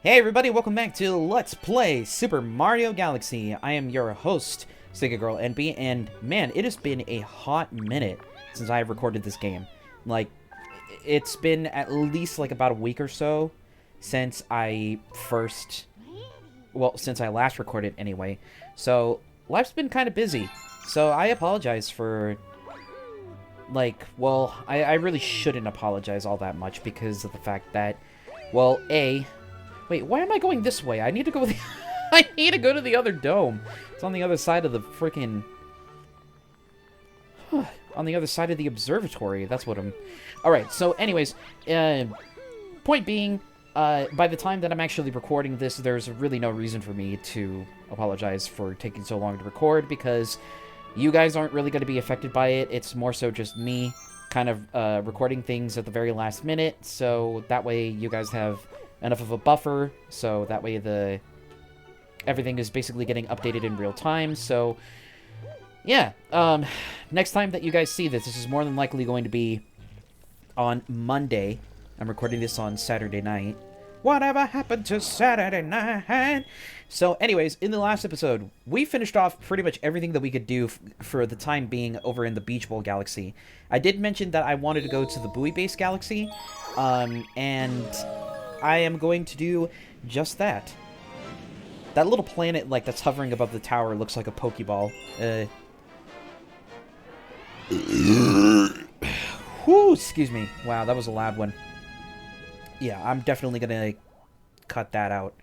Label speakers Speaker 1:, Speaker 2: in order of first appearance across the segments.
Speaker 1: Hey everybody, welcome back to Let's Play Super Mario Galaxy. I am your host, Sticky Girl NB, and man, it has been a hot minute since I have recorded this game. Like, it's been at least like about a week or so since I since I last recorded anyway. So, life's been kind of busy. So, I apologize for, I really shouldn't apologize all that much because of the fact that, wait, why am I going this way? I need to go I need to go to the other dome. It's on the other side of the freaking... on the other side of the observatory. That's what I'm... Alright, so anyways, point being, by the time that I'm actually recording this, there's really no reason for me to apologize for taking so long to record, because you guys aren't really going to be affected by it. It's more so just me kind of recording things at the very last minute, so that way you guys have enough of a buffer, so that way everything is basically getting updated in real time. So yeah, next time that you guys see this is more than likely going to be on Monday. I'm recording this on Saturday night. Whatever happened to Saturday night? So anyways, in the last episode, we finished off pretty much everything that we could do for the time being over in the Beach Bowl Galaxy. I did mention that I wanted to go to the Buoy Base Galaxy, and I am going to do just that. That little planet, that's hovering above the tower looks like a Pokeball. Whew, excuse me. Wow, that was a loud one. Yeah, I'm definitely gonna cut that out.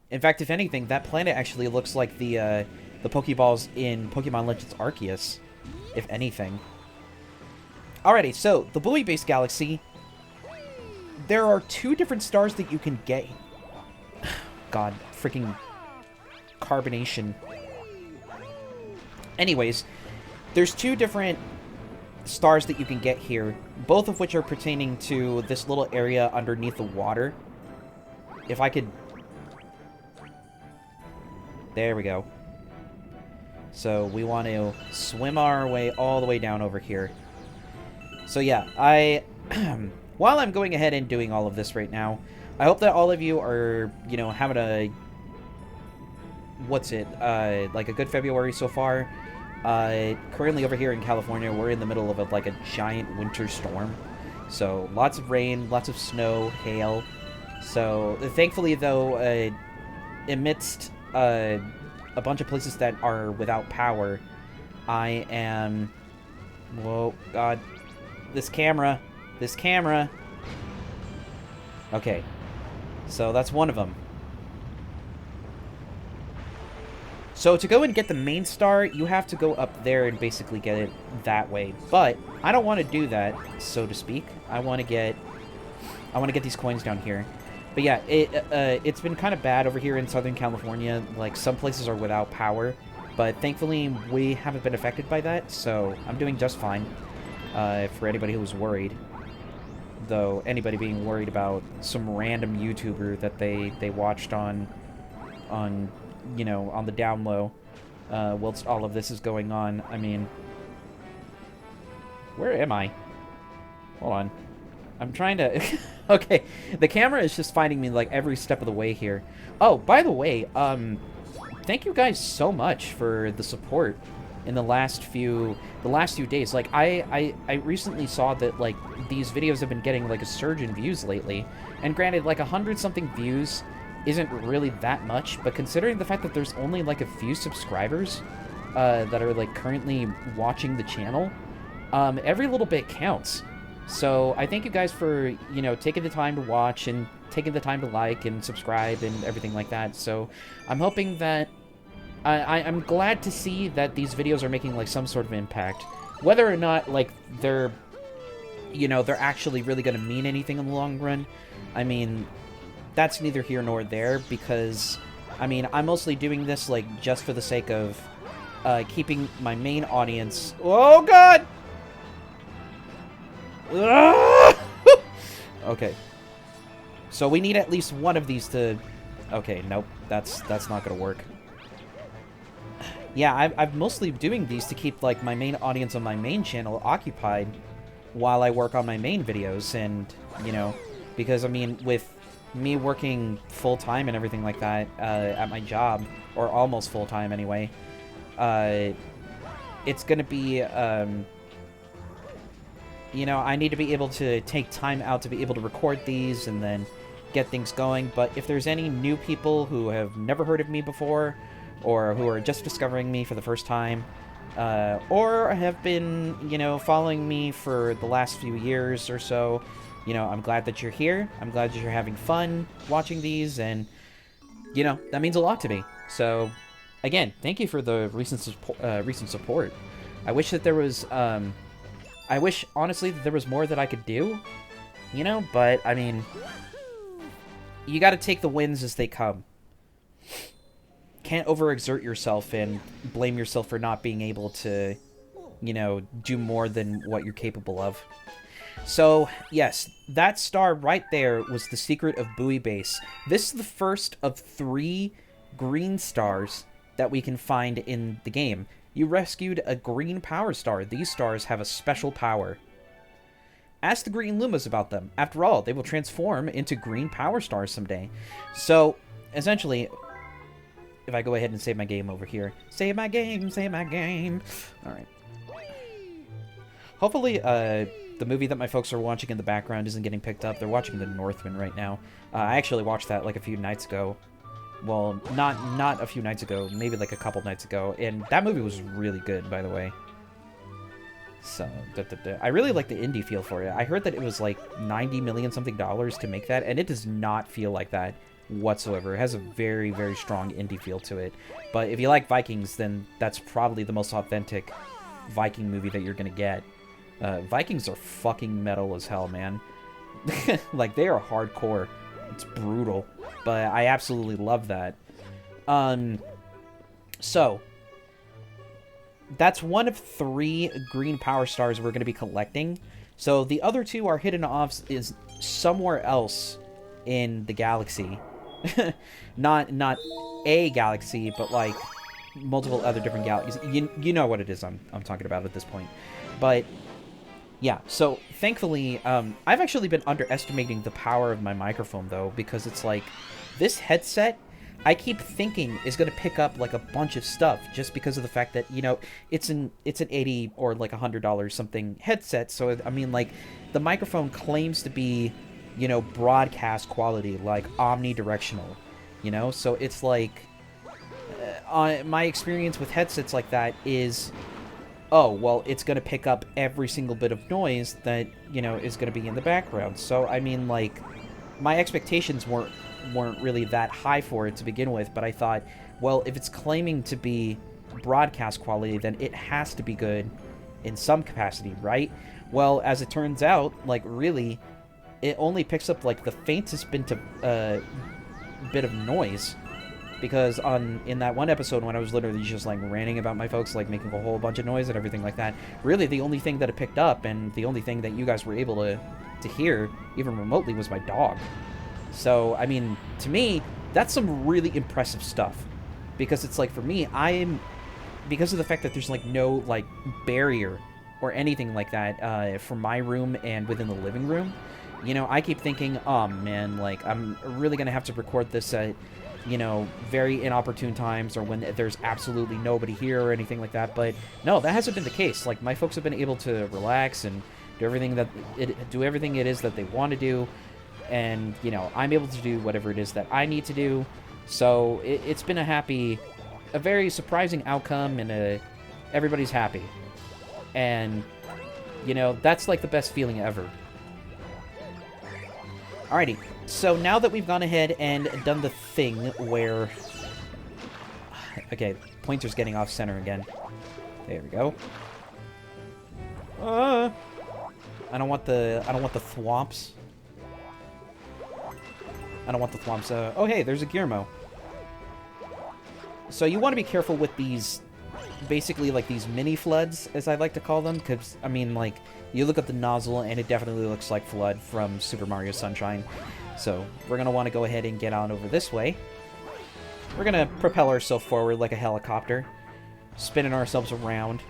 Speaker 1: In fact, if anything, that planet actually looks like the Pokeballs in Pokemon Legends Arceus, if anything. Alrighty, so, the Buoy Base Galaxy. There are two different stars that you can get. God, freaking carbonation. Anyways, there's two different stars that you can get here, both of which are pertaining to this little area underneath the water. If I could... There we go. So, we want to swim our way all the way down over here. So yeah, while I'm going ahead and doing all of this right now, I hope that all of you are, having a... like a good February so far. Currently over here in California, we're in the middle of a giant winter storm. So, lots of rain, lots of snow, hail. So, thankfully though, amidst a bunch of places that are without power, I am... Whoa, God. This camera. Okay. So, that's one of them. So, to go and get the main star, you have to go up there and basically get it that way. But, I don't want to do that, so to speak. I want to get these coins down here. But yeah, it's been kind of bad over here in Southern California. Like, some places are without power. But, thankfully, we haven't been affected by that, so I'm doing just fine. For anybody who's worried. Though, anybody being worried about some random YouTuber that they watched on the down low, whilst all of this is going on. I mean, where am I? Hold on. I'm trying to... Okay, the camera is just finding me, every step of the way here. Oh, by the way, thank you guys so much for the support in the last few days. I recently saw that, these videos have been getting, a surge in views lately. And granted, 100-something views isn't really that much, but considering the fact that there's only, a few subscribers that are, currently watching the channel, every little bit counts. So, I thank you guys for, taking the time to watch and taking the time to like and subscribe and everything like that. So, I'm hoping that... I'm glad to see that these videos are making, some sort of impact. Whether or not, they're actually really going to mean anything in the long run, I mean... That's neither here nor there, because, I mean, I'm mostly doing this, just for the sake of, keeping my main audience... Oh, God! Okay. So we need at least one of these to... Okay, nope. That's not gonna work. Yeah, I'm mostly doing these to keep, my main audience on my main channel occupied while I work on my main videos, and, because, I mean, with me working full-time and everything like that at my job, or almost full-time anyway, it's going to be, you know, I need to be able to take time out to be able to record these and then get things going. But if there's any new people who have never heard of me before, or who are just discovering me for the first time, or have been, you know, following me for the last few years or so, you know, I'm glad that you're here. I'm glad that you're having fun watching these, and, you know, that means a lot to me. So, again, thank you for the recent support. I wish that there was, I wish, honestly, that there was more that I could do, you know, but, I mean, you gotta take the wins as they come. Can't overexert yourself and blame yourself for not being able to, you know, do more than what you're capable of. So, yes, that star right there was the secret of Buoy Base. This is the first of 3 green stars that we can find in the game. You rescued a green power star. These stars have a special power. Ask the green Lumas about them. After all, they will transform into green power stars someday. So, essentially, if I go ahead and save my game over here. Save my game, save my game. Alright. Hopefully, the movie that my folks are watching in the background isn't getting picked up. They're watching The Northman right now. I actually watched that like a few nights ago. Well, not a few nights ago, maybe like a couple nights ago. And that movie was really good, by the way. So, I really like the indie feel for it. I heard that it was like $90 million something to make that, and it does not feel like that whatsoever. It has a very, very strong indie feel to it. But if you like Vikings, then that's probably the most authentic Viking movie that you're gonna get. Vikings are fucking metal as hell, man. Like, they are hardcore. It's brutal. But I absolutely love that. So, that's one of 3 green power stars we're going to be collecting. So the other 2 are hidden off is somewhere else in the galaxy. not a galaxy, but like multiple other different galaxies. You know what it is I'm talking about at this point. But yeah, so thankfully, I've actually been underestimating the power of my microphone though, because it's like this headset, I keep thinking is going to pick up like a bunch of stuff just because of the fact that, you know, it's an $80 or like $100 something headset. So, I mean, like, the microphone claims to be, you know, broadcast quality, like omnidirectional, you know? So it's like, my experience with headsets like that is, oh, well, it's going to pick up every single bit of noise that, you know, is going to be in the background. So, I mean, like, my expectations weren't really that high for it to begin with, but I thought, well, if it's claiming to be broadcast quality, then it has to be good in some capacity, right? Well, as it turns out, like, really, it only picks up, like, the faintest bit of noise, because in that one episode when I was literally just, like, ranting about my folks, like, making a whole bunch of noise and everything like that, really the only thing that it picked up, and the only thing that you guys were able to hear, even remotely, was my dog. So, I mean, to me, that's some really impressive stuff. Because it's like, for me, because of the fact that there's, like, no, like, barrier or anything like that for my room and within the living room, you know, I keep thinking, oh, man, like, I'm really going to have to record this at, you know, very inopportune times or when there's absolutely nobody here or anything like that. But, no, that hasn't been the case. Like, my folks have been able to relax and do everything it is that they want to do. And, you know, I'm able to do whatever it is that I need to do. So it's been a very surprising outcome, and everybody's happy. And, you know, that's like the best feeling ever. Alrighty, so now that we've gone ahead and done the thing where... Okay, pointer's getting off center again. There we go. I don't want the thwomps. I don't want the thwomps. Oh, hey, there's a Gearmo. So you want to be careful with these, basically, like, these mini-floods, as I like to call them, because, I mean, like, you look at the nozzle, and it definitely looks like Flood from Super Mario Sunshine. So we're going to want to go ahead and get on over this way. We're going to propel ourselves forward like a helicopter, spinning ourselves around.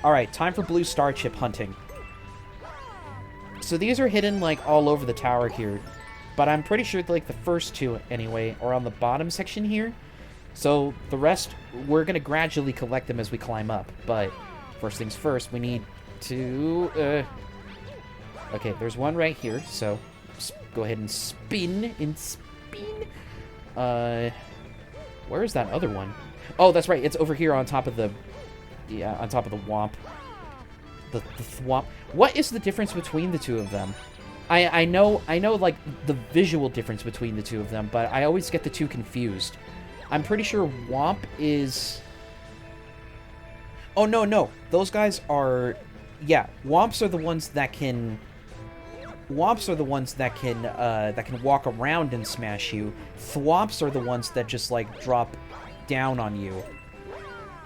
Speaker 1: Alright, time for blue star chip hunting. So these are hidden, like, all over the tower here. but I'm pretty sure like the first two anyway are on the bottom section here. So the rest, we're gonna gradually collect them as we climb up. But first things first, we need to. Okay, there's one right here. So go ahead and spin and spin. Where is that other one? Oh, that's right. It's over here on top of the. Yeah, on top of the Womp. The Thwomp. What is the difference between the two of them? I know, like, the visual difference between the two of them, but I always get the two confused. I'm pretty sure Womp is... Oh, no. Those guys are... Yeah, Womps are the ones that can... Womps are the ones that can walk around and smash you. Thwomps are the ones that just, like, drop down on you.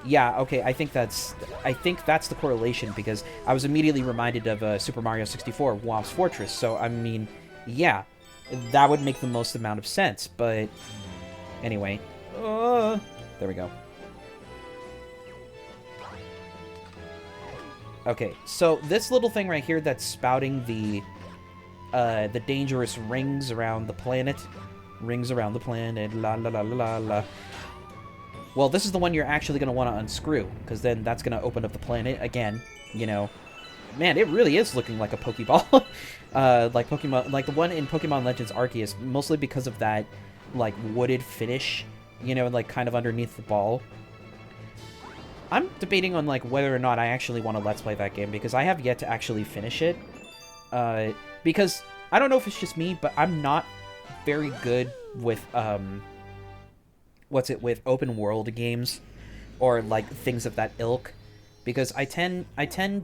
Speaker 1: Yeah, okay, I think that's the correlation, because I was immediately reminded of Super Mario 64, Womp's Fortress, so, I mean, yeah, that would make the most amount of sense, but anyway, there we go. Okay, so this little thing right here that's spouting the dangerous rings around the planet, la la la la la la. Well, this is the one you're actually going to want to unscrew, because then that's going to open up the planet again, you know. Man, it really is looking like a Pokeball. Like Pokemon, like the one in Pokemon Legends Arceus, mostly because of that, like, wooded finish, you know, like, kind of underneath the ball. I'm debating on, like, whether or not I actually want to Let's Play that game, because I have yet to actually finish it. Because, I don't know if it's just me, but I'm not very good with, with open world games, or like things of that ilk, because I tend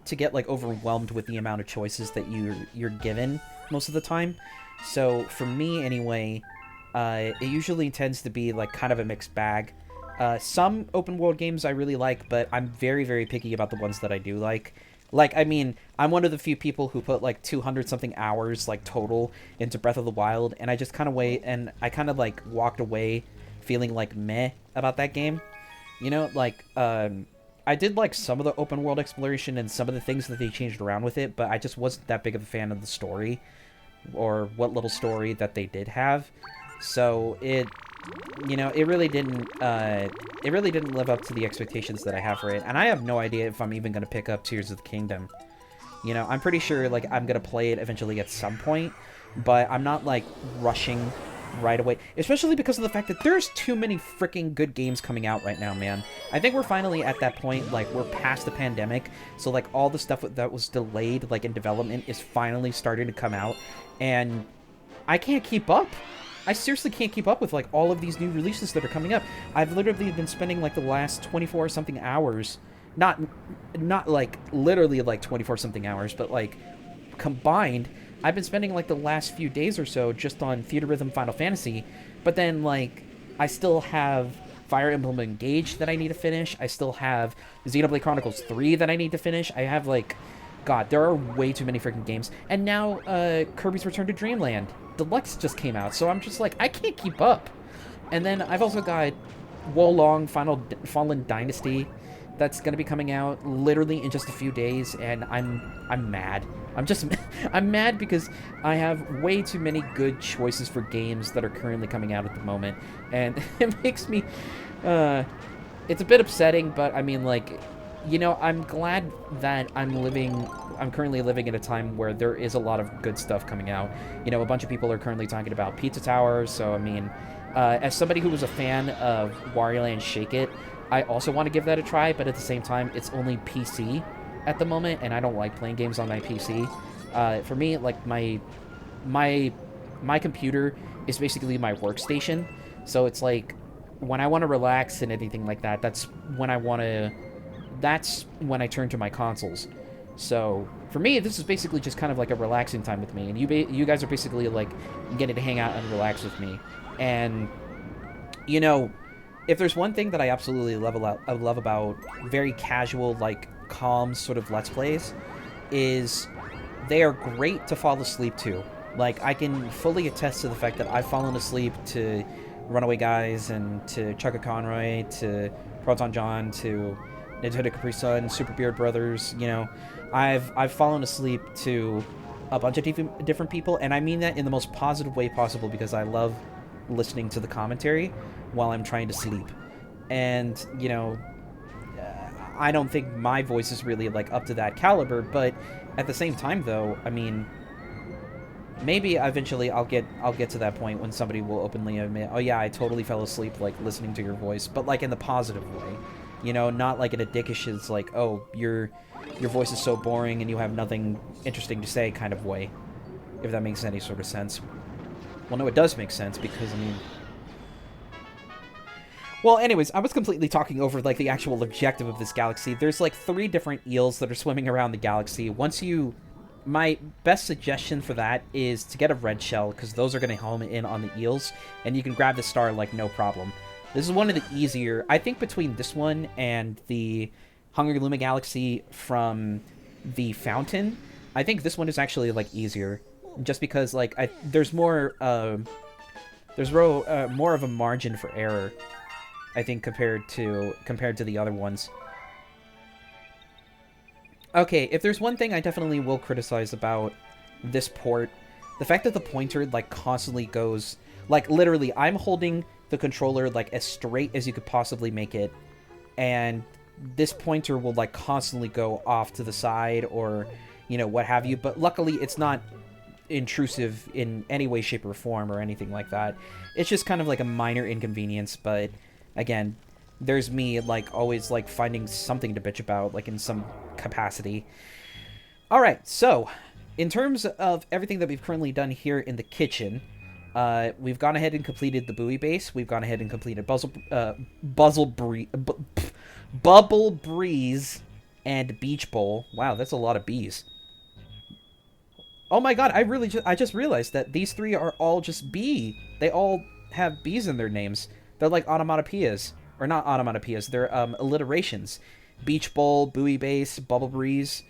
Speaker 1: to get like overwhelmed with the amount of choices that you're given most of the time. So for me anyway, it usually tends to be like kind of a mixed bag. Some open world games I really like, but I'm very, very picky about the ones that I do like. Like, I mean, I'm one of the few people who put like 200 something hours like total into Breath of the Wild, and I just kind of I kind of like walked away feeling like meh about that game, you know, like, I did like some of the open world exploration and some of the things that they changed around with it, but I just wasn't that big of a fan of the story, or what little story that they did have, so it, you know, it really didn't live up to the expectations that I have for it, and I have no idea if I'm even going to pick up Tears of the Kingdom, you know, I'm pretty sure, like, I'm going to play it eventually at some point, but I'm not, like, rushing right away, especially because of the fact that there's too many freaking good games coming out right now, man. I think we're finally at that point, like, we're past the pandemic, so, like, all the stuff that was delayed, like, in development is finally starting to come out, and I can't keep up. I seriously can't keep up with, like, all of these new releases that are coming up. I've literally been spending, like, the last 24-something hours, not, like, literally, like, 24-something hours, but, like, combined, I've been spending, like, the last few days or so just on Theater Rhythm Final Fantasy, but then, like, I still have Fire Emblem Engage that I need to finish. I still have Xenoblade Chronicles 3 that I need to finish. I have, like, God, there are way too many freaking games. And now, Kirby's Return to Dreamland Deluxe just came out, so I'm just like, I can't keep up. And then I've also got Wolong Fallen Dynasty that's going to be coming out literally in just a few days, and I'm mad. I'm mad because I have way too many good choices for games that are currently coming out at the moment, and it makes me, it's a bit upsetting, but I mean, like, you know, I'm glad that I'm currently living in a time where there is a lot of good stuff coming out. You know, a bunch of people are currently talking about Pizza Tower, so I mean, as somebody who was a fan of Wario Land Shake It, I also want to give that a try, but at the same time, it's only PC at the moment, and I don't like playing games on my PC. For me, like, my computer is basically my workstation, so it's like, when I want to relax and anything like that, that's when I turn to my consoles. So, for me, this is basically just kind of like a relaxing time with me, and you guys are basically, like, getting to hang out and relax with me. And, you know, if there's one thing that I absolutely love about very casual, like, calm sort of Let's Plays, is they are great to fall asleep to. Like, I can fully attest to the fact that I've fallen asleep to Runaway Guys, and to Chugga Conroy, to Proton John, to Nintendo Capri Sun, Super Beard Brothers, you know. I've fallen asleep to a bunch of different people, and I mean that in the most positive way possible because I love listening to the commentary while I'm trying to sleep. And, you know, I don't think my voice is really, like, up to that caliber, but at the same time, though, I mean, maybe eventually I'll get to that point when somebody will openly admit, oh yeah, I totally fell asleep, like, listening to your voice, but, like, in the positive way. You know, not like in a dickish, it's like, oh, your voice is so boring and you have nothing interesting to say kind of way, if that makes any sort of sense. Well, no, it does make sense, because, I mean... Well, anyways, I was completely talking over, like, the actual objective of this galaxy. There's, like, 3 different eels that are swimming around the galaxy. Once you... My best suggestion for that is to get a red shell, because those are going to home in on the eels, and you can grab the star, like, no problem. This is one of the easier... I think between this one and the Hungry Luma Galaxy from the Fountain, I think this one is actually, like, easier. Just because, like, there's more... more of a margin for error, I think, compared to the other ones. Okay, if there's one thing I definitely will criticize about this port, the fact that the pointer, like, constantly goes... Like, literally, I'm holding the controller, like, as straight as you could possibly make it, and this pointer will, like, constantly go off to the side or, you know, what have you, but luckily it's not intrusive in any way, shape, or form or anything like that. It's just kind of like a minor inconvenience, but... Again, there's me, like, always, like, finding something to bitch about, like, in some capacity. Alright, so, in terms of everything that we've currently done here in the kitchen, we've gone ahead and completed the buoy base, we've gone ahead and completed Bubble Breeze and Beach Bowl. Wow, that's a lot of bees. Oh my god, I just realized that these 3 are all just bee. They all have bees in their names. They're like onomatopoeias. Or not onomatopoeias, they're alliterations. Beach Bowl, Buoy Base, Bubble Breeze.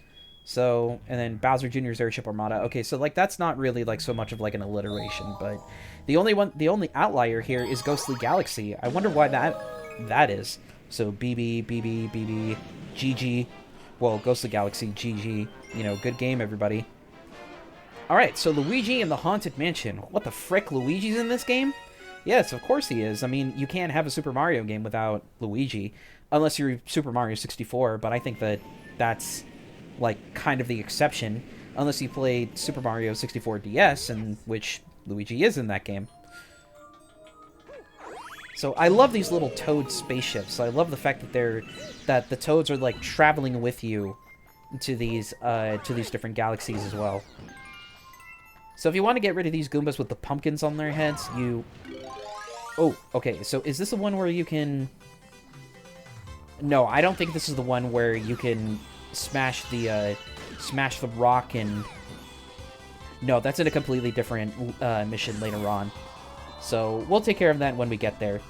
Speaker 1: So, and then Bowser Jr.'s Airship Armada. Okay, so, like, that's not really, like, so much of, like, an alliteration, but the only outlier here is Ghostly Galaxy. I wonder why that is. So, BB, BB, BB, GG. Well, Ghostly Galaxy, GG. You know, good game, everybody. Alright, so Luigi in the Haunted Mansion. What the frick, Luigi's in this game? Yes, of course he is. I mean, you can't have a Super Mario game without Luigi, unless you're Super Mario 64, but I think that that's, like, kind of the exception, unless you played Super Mario 64 DS, in which Luigi is in that game. So I love these little Toad spaceships. I love the fact that the Toads are, like, traveling with you to these different galaxies as well. So if you want to get rid of these Goombas with the pumpkins on their heads, you... Oh, okay, so is this the one where you can... No, I don't think this is the one where you can smash the rock and... No, that's in a completely different mission later on. So we'll take care of that when we get there.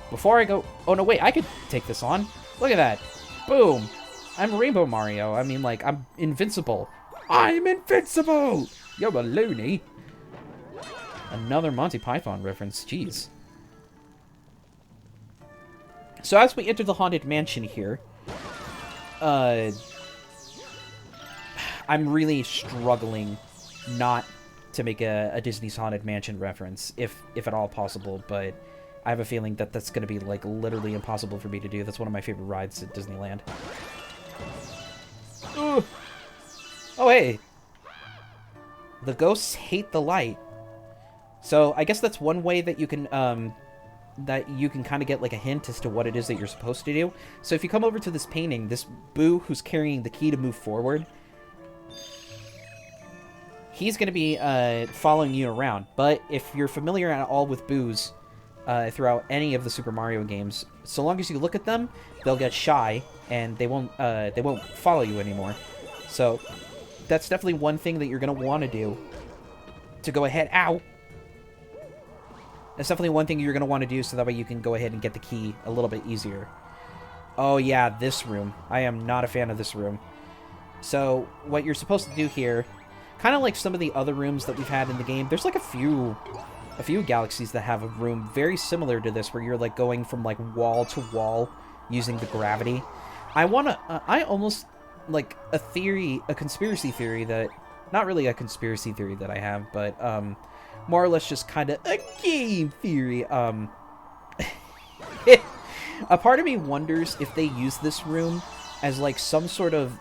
Speaker 1: Before I go... Oh, no, wait, I could take this on. Look at that. Boom. I'm Rainbow Mario. I mean, like, I'm invincible. I'm invincible! You're a loony. Another Monty Python reference. Jeez. So as we enter the Haunted Mansion here, I'm really struggling not to make a Disney's Haunted Mansion reference, if at all possible, but I have a feeling that that's going to be, like, literally impossible for me to do. That's one of my favorite rides at Disneyland. Ugh. Oh, hey. The ghosts hate the light. So I guess that's one way that you can kind of get, like, a hint as to what it is that you're supposed to do. So if you come over to this painting, this Boo who's carrying the key to move forward, he's going to be following you around. But if you're familiar at all with Boos throughout any of the Super Mario games, so long as you look at them, they'll get shy and they won't follow you anymore. So that's definitely one thing that you're going to want to do to go ahead. Ow! That's definitely one thing you're going to want to do so that way you can go ahead and get the key a little bit easier. Oh yeah, this room. I am not a fan of this room. So what you're supposed to do here, kind of like some of the other rooms that we've had in the game, there's like a few galaxies that have a room very similar to this where you're like going from like wall to wall using the gravity. I almost like a conspiracy theory that Not really a conspiracy theory that I have, but more or less just kind of a game theory. A part of me wonders if they use this room as like some sort of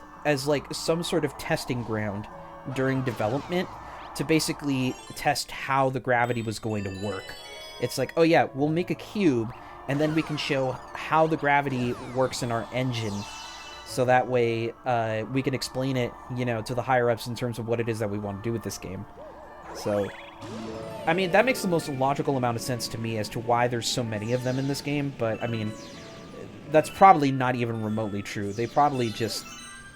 Speaker 1: testing ground during development to basically test how the gravity was going to work. It's like, oh yeah, we'll make a cube, and then we can show how the gravity works in our engine, so that way we can explain it, you know, to the higher-ups in terms of what it is that we want to do with this game. So, I mean, that makes the most logical amount of sense to me as to why there's so many of them in this game, but, I mean, that's probably not even remotely true. They probably just...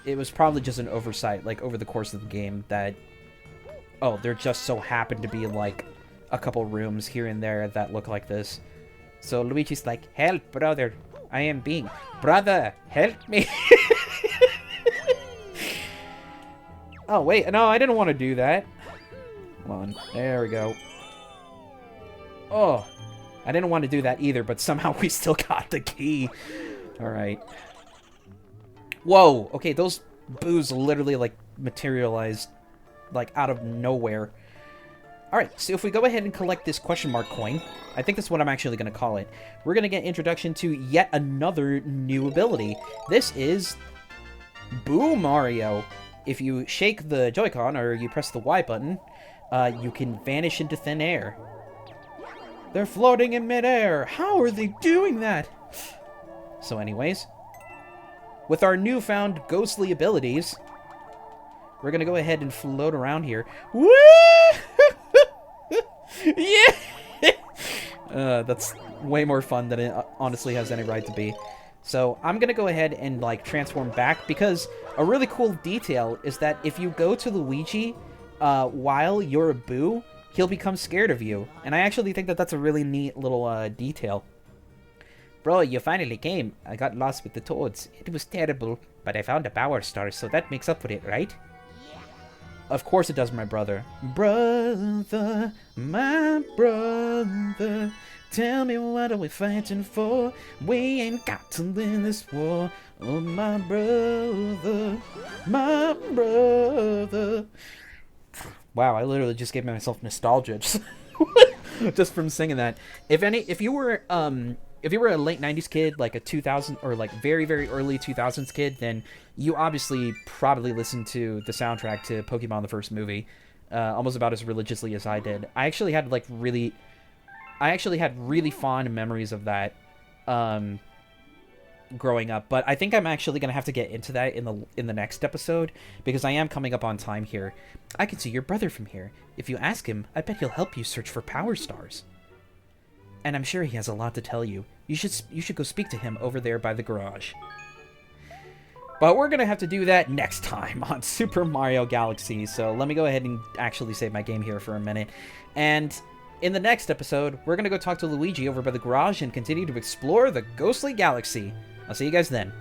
Speaker 1: It was probably just an oversight, like, over the course of the game that... Oh, there just so happened to be, like, a couple rooms here and there that look like this. So Luigi's like, help, brother. I am being... Brother, help me. Oh, wait. No, I didn't want to do that. Come on. There we go. Oh. I didn't want to do that either, but somehow we still got the key. Alright. Whoa. Okay, those boos literally, like, materialized, like, out of nowhere. Alright, so if we go ahead and collect this question mark coin, I think that's what I'm actually going to call it, we're going to get introduction to yet another new ability. This is Boo Mario. If you shake the Joy-Con, or you press the Y button, you can vanish into thin air. They're floating in midair. How are they doing that? So anyways, with our newfound ghostly abilities, we're going to go ahead and float around here. Woo! Yeah! That's way more fun than it honestly has any right to be. So I'm going to go ahead and like transform back, because a really cool detail is that if you go to Luigi while you're a Boo, he'll become scared of you. And I actually think that that's a really neat little detail. Bro, you finally came. I got lost with the toads. It was terrible, but I found a power star, so that makes up for it, right? Of course it does, my brother. Brother, my brother, tell me what are we fighting for? We ain't got to win this war. Oh, my brother, my brother. Wow, I literally just gave myself nostalgia just from singing that. If you were a late 90s kid, like a 2000 or like very, very early 2000s kid, then you obviously probably listened to the soundtrack to Pokemon the first movie almost about as religiously as I did. I actually had really fond memories of that growing up, but I think I'm actually going to have to get into that in the next episode, because I am coming up on time here. I can see your brother from here. If you ask him, I bet he'll help you search for power stars. And I'm sure he has a lot to tell you. You should go speak to him over there by the garage. But we're going to have to do that next time on Super Mario Galaxy, so let me go ahead and actually save my game here for a minute. And in the next episode, we're going to go talk to Luigi over by the garage and continue to explore the ghostly galaxy. I'll see you guys then.